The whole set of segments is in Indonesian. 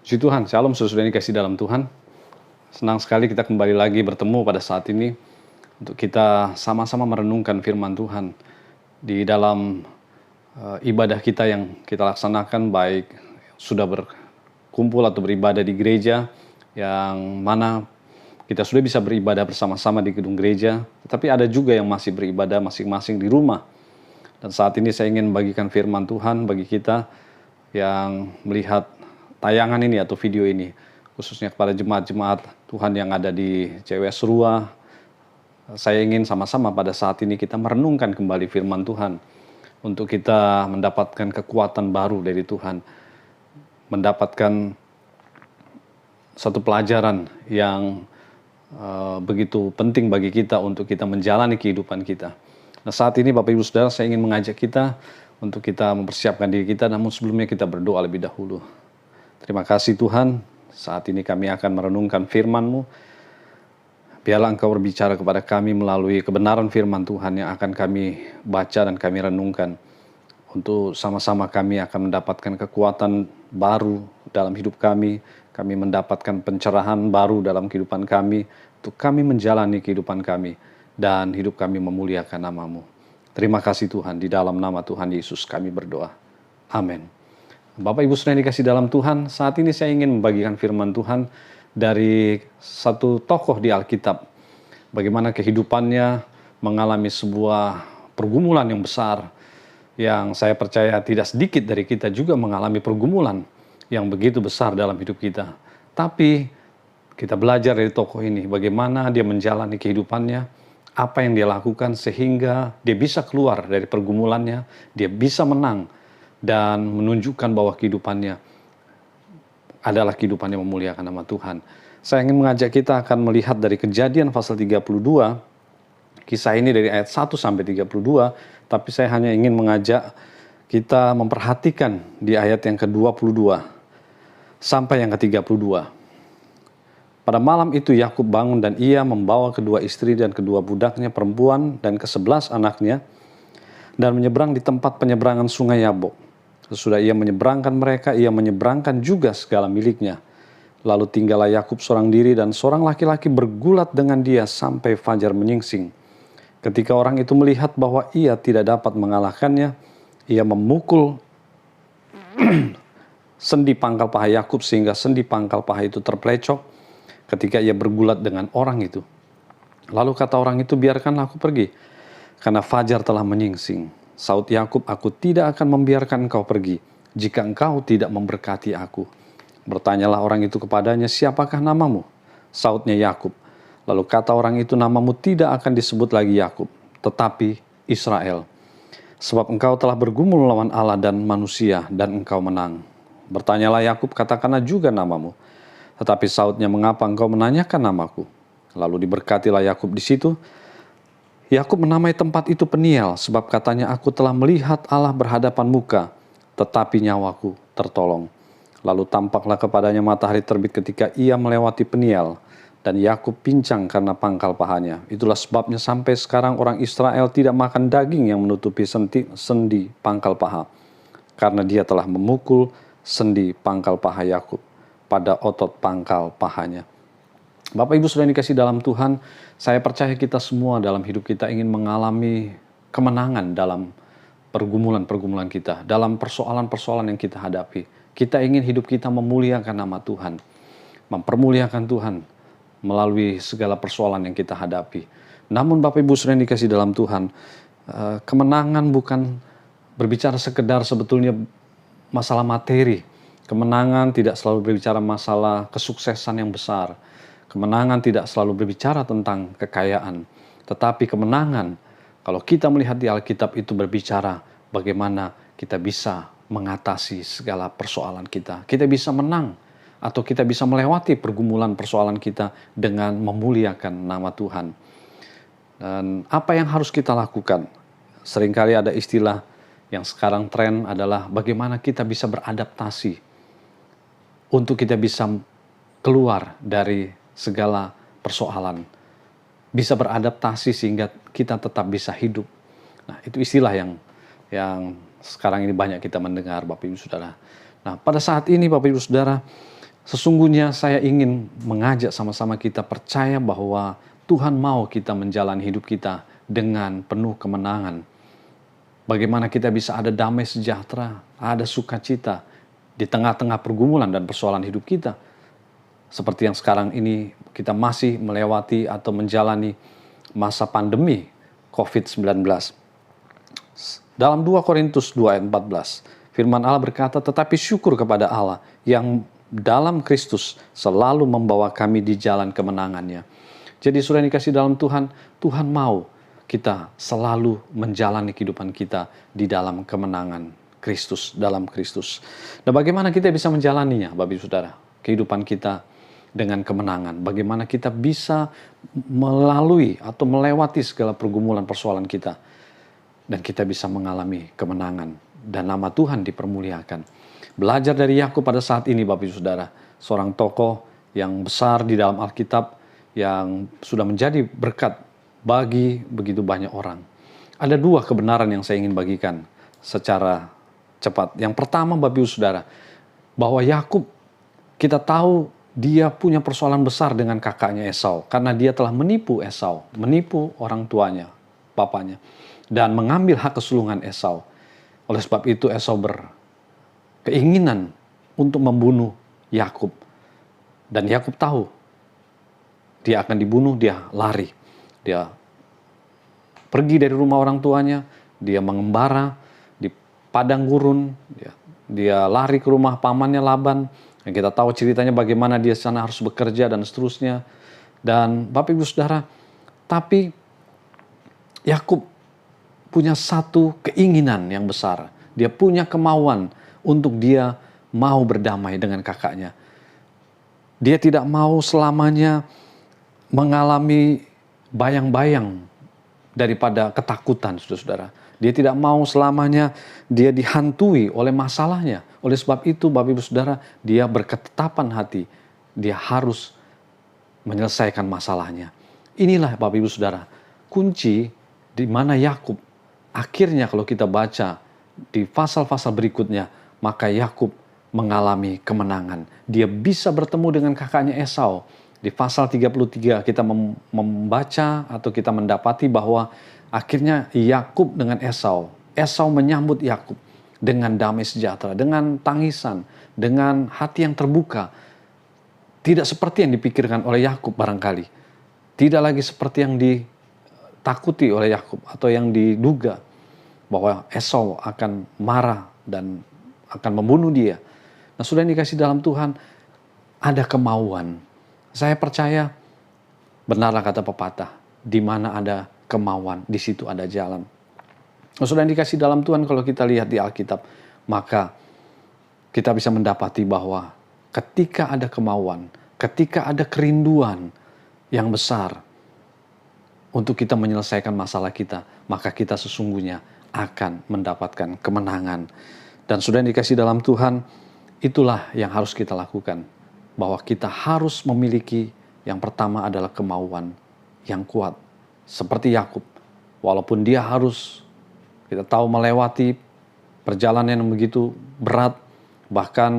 Puji Tuhan, Shalom saudara yang dikasih dalam Tuhan. Senang sekali kita kembali lagi bertemu pada saat ini untuk kita sama-sama merenungkan firman Tuhan di dalam ibadah kita yang kita laksanakan, baik sudah berkumpul atau beribadah di gereja yang mana kita sudah bisa beribadah bersama-sama di gedung gereja, tetapi ada juga yang masih beribadah masing-masing di rumah. Dan saat ini saya ingin membagikan firman Tuhan bagi kita yang melihat tayangan ini atau video ini, khususnya kepada jemaat-jemaat Tuhan yang ada di CWS Rua. Saya ingin sama-sama pada saat ini kita merenungkan kembali firman Tuhan untuk kita mendapatkan kekuatan baru dari Tuhan, mendapatkan satu pelajaran yang begitu penting bagi kita untuk kita menjalani kehidupan kita. Nah, saat ini Bapak Ibu Saudara, saya ingin mengajak kita untuk kita mempersiapkan diri kita, namun sebelumnya kita berdoa lebih dahulu. Terima kasih Tuhan, saat ini kami akan merenungkan firman-Mu. Biarlah Engkau berbicara kepada kami melalui kebenaran firman Tuhan yang akan kami baca dan kami renungkan. Untuk sama-sama kami akan mendapatkan kekuatan baru dalam hidup kami mendapatkan pencerahan baru dalam kehidupan kami, untuk kami menjalani kehidupan kami, dan hidup kami memuliakan nama-Mu. Terima kasih Tuhan, di dalam nama Tuhan Yesus kami berdoa. Amin. Bapak Ibu Saudara yang dikasih dalam Tuhan, saat ini saya ingin membagikan firman Tuhan dari satu tokoh di Alkitab. Bagaimana kehidupannya mengalami sebuah pergumulan yang besar, yang saya percaya tidak sedikit dari kita juga mengalami pergumulan yang begitu besar dalam hidup kita. Tapi kita belajar dari tokoh ini, bagaimana dia menjalani kehidupannya, apa yang dia lakukan sehingga dia bisa keluar dari pergumulannya, dia bisa menang, dan menunjukkan bahwa kehidupannya adalah kehidupan yang memuliakan nama Tuhan. Saya ingin mengajak kita akan melihat dari Kejadian pasal 32, kisah ini dari ayat 1 sampai 32, tapi saya hanya ingin mengajak kita memperhatikan di ayat yang ke-22 sampai yang ke-32. Pada malam itu Yakub bangun dan ia membawa kedua istri dan kedua budaknya perempuan dan ke-11 anaknya dan menyeberang di tempat penyeberangan sungai Yabok. Sesudah ia menyeberangkan mereka, ia menyeberangkan juga segala miliknya. Lalu tinggallah Yakub seorang diri dan seorang laki-laki bergulat dengan dia sampai fajar menyingsing. Ketika orang itu melihat bahwa ia tidak dapat mengalahkannya, ia memukul sendi pangkal paha Yakub sehingga sendi pangkal paha itu terpelecok ketika ia bergulat dengan orang itu. Lalu kata orang itu, biarkanlah aku pergi, karena fajar telah menyingsing. Saud Yakub, aku tidak akan membiarkan engkau pergi jika engkau tidak memberkati aku. Bertanyalah orang itu kepadanya, siapakah namamu? Saudnya Yakub. Lalu kata orang itu, namamu tidak akan disebut lagi Yakub, tetapi Israel. Sebab engkau telah bergumul lawan Allah dan manusia, dan engkau menang. Bertanyalah Yakub, katakanlah juga namamu. Tetapi Saudnya, mengapa engkau menanyakan namaku? Lalu diberkatilah Yakub di situ. Yakub menamai tempat itu Peniel, sebab katanya, aku telah melihat Allah berhadapan muka, tetapi nyawaku tertolong. Lalu tampaklah kepadanya matahari terbit ketika ia melewati Peniel, dan Yakub pincang karena pangkal pahanya. Itulah sebabnya sampai sekarang orang Israel tidak makan daging yang menutupi sendi pangkal paha, karena dia telah memukul sendi pangkal paha Yakub pada otot pangkal pahanya. Bapak Ibu Saudara yang dikasih dalam Tuhan, saya percaya kita semua dalam hidup kita ingin mengalami kemenangan dalam pergumulan-pergumulan kita, dalam persoalan-persoalan yang kita hadapi. Kita ingin hidup kita memuliakan nama Tuhan, mempermuliakan Tuhan melalui segala persoalan yang kita hadapi. Namun Bapak Ibu Saudara yang dikasih dalam Tuhan, kemenangan bukan berbicara sekedar sebetulnya masalah materi. Kemenangan tidak selalu berbicara masalah kesuksesan yang besar. Kemenangan tidak selalu berbicara tentang kekayaan, tetapi kemenangan, kalau kita melihat di Alkitab, itu berbicara bagaimana kita bisa mengatasi segala persoalan kita. Kita bisa menang, atau kita bisa melewati pergumulan persoalan kita dengan memuliakan nama Tuhan. Dan apa yang harus kita lakukan? Seringkali ada istilah yang sekarang tren adalah bagaimana kita bisa beradaptasi untuk kita bisa keluar dari segala persoalan, bisa beradaptasi sehingga kita tetap bisa hidup. Nah, itu istilah yang sekarang ini banyak kita mendengar, Bapak Ibu Saudara. Nah, pada saat ini Bapak Ibu Saudara, Sesungguhnya saya ingin mengajak sama-sama kita percaya bahwa Tuhan mau kita menjalani hidup kita dengan penuh kemenangan. Bagaimana kita bisa ada damai sejahtera, ada sukacita di tengah-tengah pergumulan dan persoalan hidup kita. Seperti yang sekarang ini kita masih melewati atau menjalani masa pandemi COVID-19. Dalam 2 Korintus 2 ayat 14, firman Allah berkata, "Tetapi syukur kepada Allah yang dalam Kristus selalu membawa kami di jalan kemenangannya." Jadi saudara yang dikasih dalam Tuhan, Tuhan mau kita selalu menjalani kehidupan kita di dalam kemenangan Kristus, dalam Kristus. Dan bagaimana kita bisa menjalaninya, Bapak Ibu Saudara? Kehidupan kita dengan kemenangan. Bagaimana kita bisa melalui atau melewati segala pergumulan persoalan kita. Dan kita bisa mengalami kemenangan. Dan nama Tuhan dipermuliakan. Belajar dari Yakub pada saat ini, Bapak Ibu Saudara. Seorang tokoh yang besar di dalam Alkitab, yang sudah menjadi berkat bagi begitu banyak orang. Ada 2 kebenaran yang saya ingin bagikan secara cepat. Yang pertama, Bapak Ibu Saudara, bahwa Yakub, kita tahu dia punya persoalan besar dengan kakaknya Esau. Karena dia telah menipu Esau, menipu orang tuanya, bapaknya, dan mengambil hak kesulungan Esau. Oleh sebab itu Esau berkeinginan untuk membunuh Yakub. Dan Yakub tahu dia akan dibunuh, dia lari. Dia pergi dari rumah orang tuanya, dia mengembara di padang gurun, dia lari ke rumah pamannya Laban. Dan kita tahu ceritanya bagaimana dia sana harus bekerja dan seterusnya. Dan Bapak Ibu Saudara, tapi Yakub punya satu keinginan yang besar. Dia punya kemauan untuk dia mau berdamai dengan kakaknya. Dia tidak mau selamanya mengalami bayang-bayang daripada ketakutan, saudara-saudara. Dia tidak mau selamanya dia dihantui oleh masalahnya. Oleh sebab itu, Bapak Ibu Saudara, dia berketetapan hati. Dia harus menyelesaikan masalahnya. Inilah Bapak Ibu Saudara, kunci di mana Yakub akhirnya kalau kita baca di pasal-pasal berikutnya, maka Yakub mengalami kemenangan. Dia bisa bertemu dengan kakaknya Esau. Di pasal 33 kita membaca atau kita mendapati bahwa akhirnya Yakub dengan Esau menyambut Yakub dengan damai sejahtera, dengan tangisan, dengan hati yang terbuka. Tidak seperti yang dipikirkan oleh Yakub barangkali. Tidak lagi seperti yang ditakuti oleh Yakub atau yang diduga bahwa Esau akan marah dan akan membunuh dia. Nah, sudah dikasih dalam Tuhan, ada kemauan. Saya percaya benarlah kata pepatah, di mana ada kemauan, di situ ada jalan. Nah, sudah dikasih dalam Tuhan, kalau kita lihat di Alkitab, maka kita bisa mendapati bahwa ketika ada kemauan, ketika ada kerinduan yang besar untuk kita menyelesaikan masalah kita, maka kita sesungguhnya akan mendapatkan kemenangan. Dan sudah dikasih dalam Tuhan, itulah yang harus kita lakukan. Bahwa kita harus memiliki yang pertama adalah kemauan yang kuat. Seperti Yakub, walaupun dia harus, kita tahu, melewati perjalanan yang begitu berat. Bahkan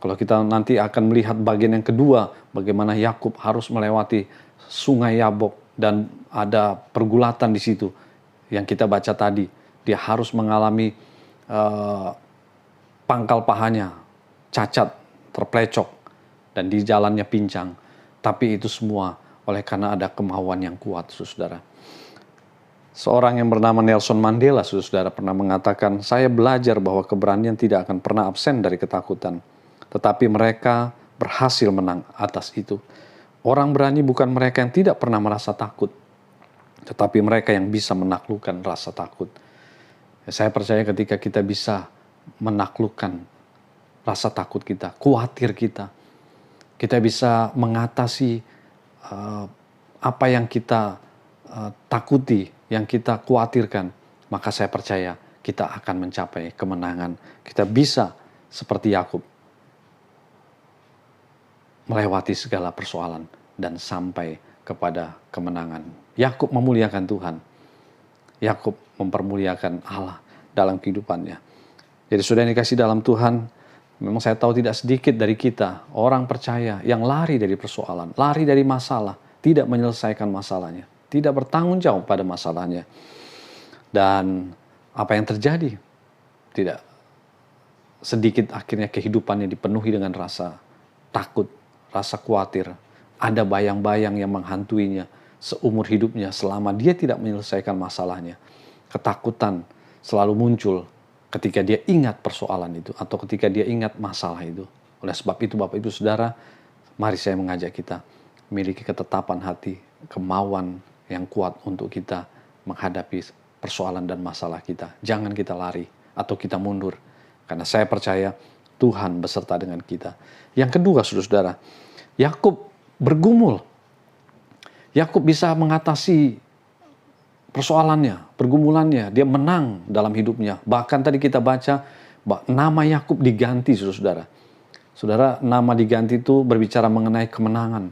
kalau kita nanti akan melihat bagian yang kedua, bagaimana Yakub harus melewati sungai Yabok dan ada pergulatan di situ yang kita baca tadi. Dia harus mengalami pangkal pahanya cacat, terplecok, dan di jalannya pincang. Tapi itu semua oleh karena ada kemauan yang kuat, saudara. Seorang yang bernama Nelson Mandela, saudara, pernah mengatakan, "Saya belajar bahwa keberanian tidak akan pernah absen dari ketakutan. Tetapi mereka berhasil menang atas itu. Orang berani bukan mereka yang tidak pernah merasa takut, tetapi mereka yang bisa menaklukkan rasa takut." Saya percaya ketika kita bisa menaklukkan rasa takut kita, khawatir kita, kita bisa mengatasi apa yang kita takuti, yang kita khawatirkan, maka saya percaya kita akan mencapai kemenangan. Kita bisa seperti Yakub melewati segala persoalan dan sampai kepada kemenangan. Yakub memuliakan Tuhan. Yakub mempermuliakan Allah dalam kehidupannya. Jadi sudah dikasih dalam Tuhan, Memang saya tahu tidak sedikit dari kita, orang percaya yang lari dari persoalan, lari dari masalah, tidak menyelesaikan masalahnya, tidak bertanggung jawab pada masalahnya. Dan apa yang terjadi? Tidak sedikit akhirnya kehidupannya dipenuhi dengan rasa takut, rasa khawatir. Ada bayang-bayang yang menghantuinya seumur hidupnya selama dia tidak menyelesaikan masalahnya. Ketakutan selalu muncul ketika dia ingat persoalan itu atau ketika dia ingat masalah itu. Oleh sebab itu Bapak Ibu Saudara, mari saya mengajak kita memiliki ketetapan hati, kemauan yang kuat untuk kita menghadapi persoalan dan masalah kita. Jangan kita lari atau kita mundur, karena saya percaya Tuhan beserta dengan kita. Yang kedua, saudara-saudara, Yakub bergumul. Yakub bisa mengatasi persoalannya, pergumulannya, dia menang dalam hidupnya. Bahkan tadi kita baca nama Yakub diganti, saudara-saudara. Saudara, nama diganti itu berbicara mengenai kemenangan.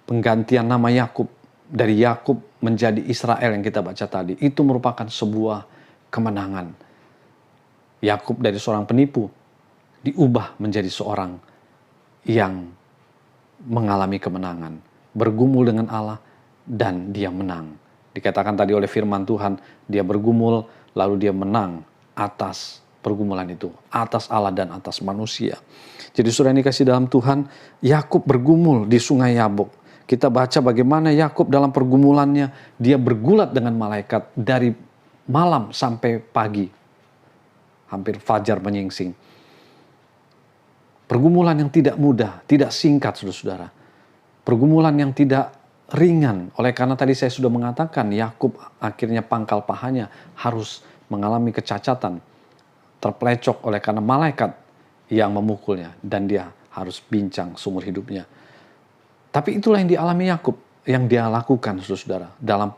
Penggantian nama Yakub dari Yakub menjadi Israel yang kita baca tadi, itu merupakan sebuah kemenangan. Yakub dari seorang penipu diubah menjadi seorang yang mengalami kemenangan, bergumul dengan Allah, dan dia menang. Dikatakan tadi oleh firman Tuhan, dia bergumul lalu dia menang atas pergumulan itu, atas Allah dan atas manusia. Jadi saudara yang dikasih dalam Tuhan, Yakub bergumul di sungai Yabok. Kita baca bagaimana Yakub dalam pergumulannya, dia bergulat dengan malaikat dari malam sampai pagi, hampir fajar menyingsing. Pergumulan yang tidak mudah, tidak singkat, saudara-saudara. Pergumulan yang tidak ringan. Oleh karena tadi saya sudah mengatakan, Yakub akhirnya pangkal pahanya harus mengalami kecacatan, terpelecok oleh karena malaikat yang memukulnya, dan dia harus bincang seumur hidupnya. Tapi itulah yang dialami Yakub, yang dia lakukan, saudara-saudara, dalam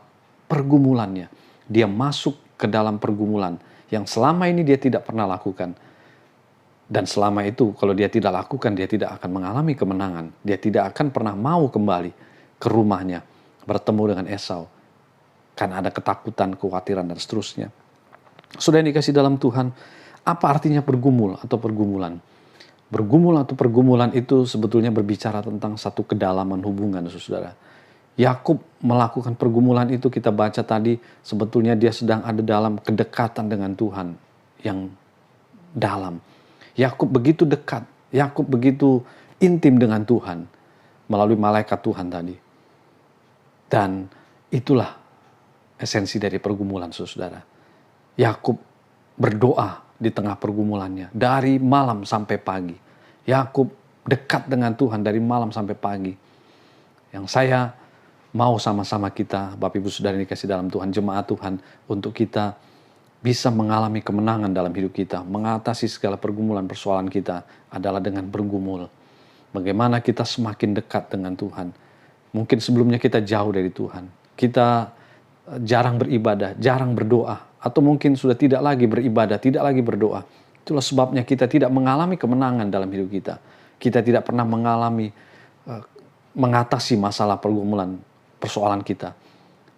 pergumulannya. Dia masuk ke dalam pergumulan yang selama ini dia tidak pernah lakukan. Dan selama itu kalau dia tidak lakukan, dia tidak akan mengalami kemenangan. Dia tidak akan pernah mau kembali ke rumahnya, bertemu dengan Esau. Karena ada ketakutan, kekhawatiran, dan seterusnya. Sudah dikasih dalam Tuhan, apa artinya bergumul atau pergumulan? Bergumul atau pergumulan itu sebetulnya berbicara tentang satu kedalaman hubungan, saudara. Yakub melakukan pergumulan itu, kita baca tadi, sebetulnya dia sedang ada dalam kedekatan dengan Tuhan yang dalam. Yakub begitu dekat, Yakub begitu intim dengan Tuhan melalui malaikat Tuhan tadi. Dan itulah esensi dari pergumulan, saudara. Yakub berdoa di tengah pergumulannya dari malam sampai pagi. Yakub dekat dengan Tuhan dari malam sampai pagi. Yang saya mau sama-sama kita, Bapak Ibu Saudara yang dikasih dalam Tuhan, jemaat Tuhan, untuk kita bisa mengalami kemenangan dalam hidup kita, mengatasi segala pergumulan persoalan kita adalah dengan bergumul. Bagaimana kita semakin dekat dengan Tuhan. Mungkin sebelumnya kita jauh dari Tuhan. Kita jarang beribadah, jarang berdoa. Atau mungkin sudah tidak lagi beribadah, tidak lagi berdoa. Itulah sebabnya kita tidak mengalami kemenangan dalam hidup kita. Kita tidak pernah mengalami, mengatasi masalah pergumulan, persoalan kita.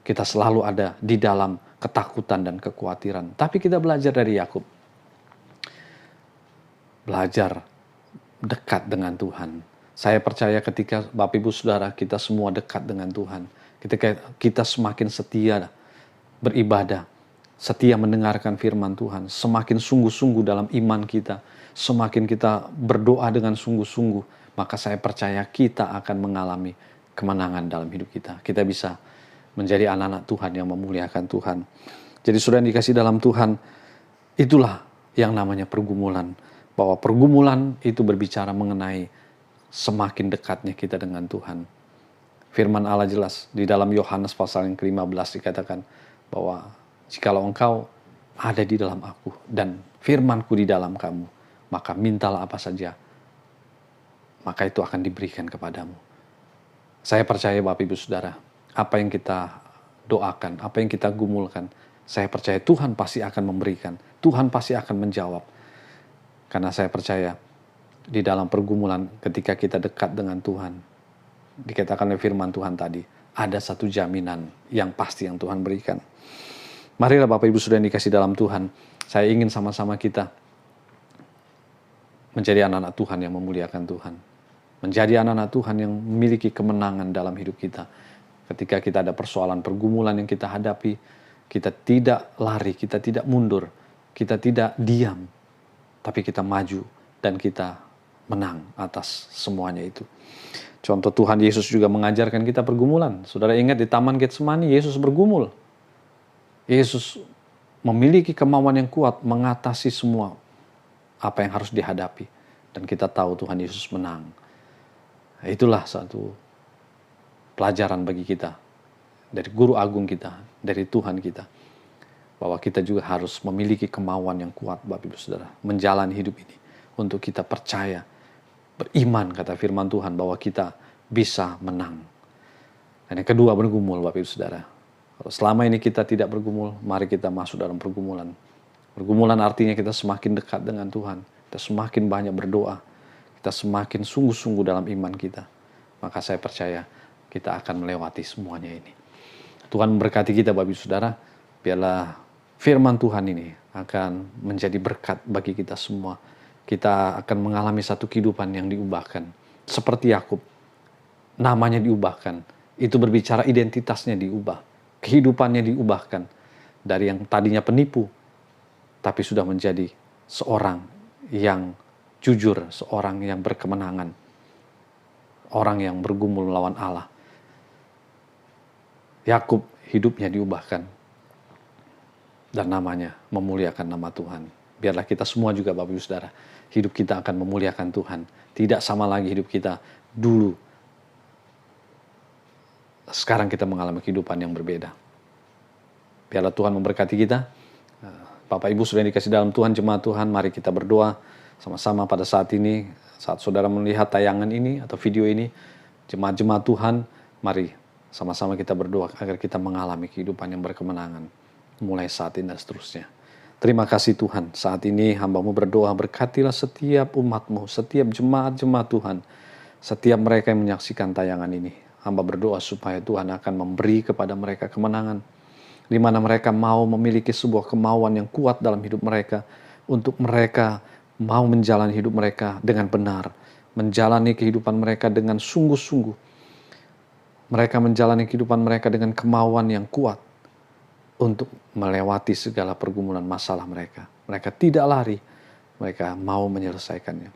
Kita selalu ada di dalam ketakutan dan kekhawatiran. Tapi kita belajar dari Yakub. Belajar dekat dengan Tuhan. Saya percaya ketika Bapak Ibu Saudara kita semua dekat dengan Tuhan, ketika kita semakin setia beribadah, setia mendengarkan firman Tuhan, semakin sungguh-sungguh dalam iman kita, semakin kita berdoa dengan sungguh-sungguh, maka saya percaya kita akan mengalami kemenangan dalam hidup kita. Kita bisa menjadi anak-anak Tuhan yang memuliakan Tuhan. Jadi saudara yang dikasih dalam Tuhan, itulah yang namanya pergumulan. Bahwa pergumulan itu berbicara mengenai semakin dekatnya kita dengan Tuhan. Firman Allah jelas di dalam Yohanes pasal yang ke-15 dikatakan bahwa jikalau engkau ada di dalam aku dan firmanku di dalam kamu, maka mintalah apa saja, maka itu akan diberikan kepadamu. Saya percaya Bapak Ibu Saudara, apa yang kita doakan, apa yang kita gumulkan, saya percaya Tuhan pasti akan memberikan, Tuhan pasti akan menjawab. Karena saya percaya di dalam pergumulan ketika kita dekat dengan Tuhan, dikatakan oleh firman Tuhan tadi, ada satu jaminan yang pasti yang Tuhan berikan. Marilah Bapak Ibu Saudara yang dikasih dalam Tuhan, saya ingin sama-sama kita menjadi anak-anak Tuhan yang memuliakan Tuhan. Menjadi anak-anak Tuhan yang memiliki kemenangan dalam hidup kita. Ketika kita ada persoalan, pergumulan yang kita hadapi, kita tidak lari, kita tidak mundur, kita tidak diam, tapi kita maju dan kita menang atas semuanya itu. Contoh Tuhan Yesus juga mengajarkan kita pergumulan. Saudara ingat di Taman Getsemani, Yesus bergumul. Yesus memiliki kemauan yang kuat mengatasi semua apa yang harus dihadapi. Dan kita tahu Tuhan Yesus menang. Itulah satu pelajaran bagi kita, dari guru agung kita, dari Tuhan kita, bahwa kita juga harus memiliki kemauan yang kuat, Bapak Ibu Saudara, menjalani hidup ini, untuk kita percaya, beriman kata firman Tuhan, bahwa kita bisa menang. Dan yang kedua, bergumul, Bapak Ibu Saudara. Kalau selama ini kita tidak bergumul, mari kita masuk dalam pergumulan. Pergumulan artinya kita semakin dekat dengan Tuhan, kita semakin banyak berdoa, kita semakin sungguh-sungguh dalam iman kita. Maka saya percaya kita akan melewati semuanya ini. Tuhan memberkati kita, Bapak Ibu Saudara. Biarlah firman Tuhan ini akan menjadi berkat bagi kita semua. Kita akan mengalami satu kehidupan yang diubahkan. Seperti Yakub, namanya diubahkan. Itu berbicara identitasnya diubah. Kehidupannya diubahkan. Dari yang tadinya penipu, tapi sudah menjadi seorang yang jujur, seorang yang berkemenangan. Orang yang bergumul melawan Allah. Yakub hidupnya diubahkan. Dan namanya memuliakan nama Tuhan. Biarlah kita semua juga, Bapak Ibu Saudara, hidup kita akan memuliakan Tuhan. Tidak sama lagi hidup kita dulu. Sekarang kita mengalami kehidupan yang berbeda. Biarlah Tuhan memberkati kita. Bapak Ibu sudah dikasih dalam Tuhan, jemaat Tuhan, mari kita berdoa sama-sama pada saat ini. Saat saudara melihat tayangan ini atau video ini, jemaat-jemaat Tuhan, mari sama-sama kita berdoa agar kita mengalami kehidupan yang berkemenangan. Mulai saat ini dan seterusnya. Terima kasih Tuhan, saat ini hamba-Mu berdoa, berkatilah setiap umat-Mu, setiap jemaat-jemaat Tuhan, setiap mereka yang menyaksikan tayangan ini. Hamba berdoa supaya Tuhan akan memberi kepada mereka kemenangan, di mana mereka mau memiliki sebuah kemauan yang kuat dalam hidup mereka, untuk mereka mau menjalani hidup mereka dengan benar, menjalani kehidupan mereka dengan sungguh-sungguh. Mereka menjalani kehidupan mereka dengan kemauan yang kuat, untuk melewati segala pergumulan masalah mereka. Mereka tidak lari, mereka mau menyelesaikannya.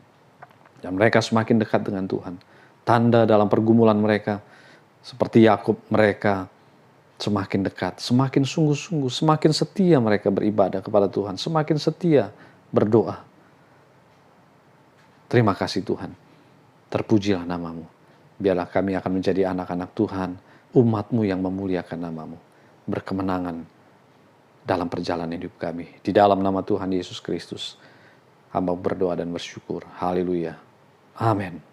Dan mereka semakin dekat dengan Tuhan. Tanda dalam pergumulan mereka, seperti Yakub, mereka semakin dekat, semakin sungguh-sungguh, semakin setia mereka beribadah kepada Tuhan, semakin setia berdoa. Terima kasih Tuhan, terpujilah nama-Mu. Biarlah kami akan menjadi anak-anak Tuhan, umat-Mu yang memuliakan nama-Mu, berkemenangan dalam perjalanan hidup kami. Di dalam nama Tuhan Yesus Kristus, hamba berdoa dan bersyukur. Haleluya. Amin.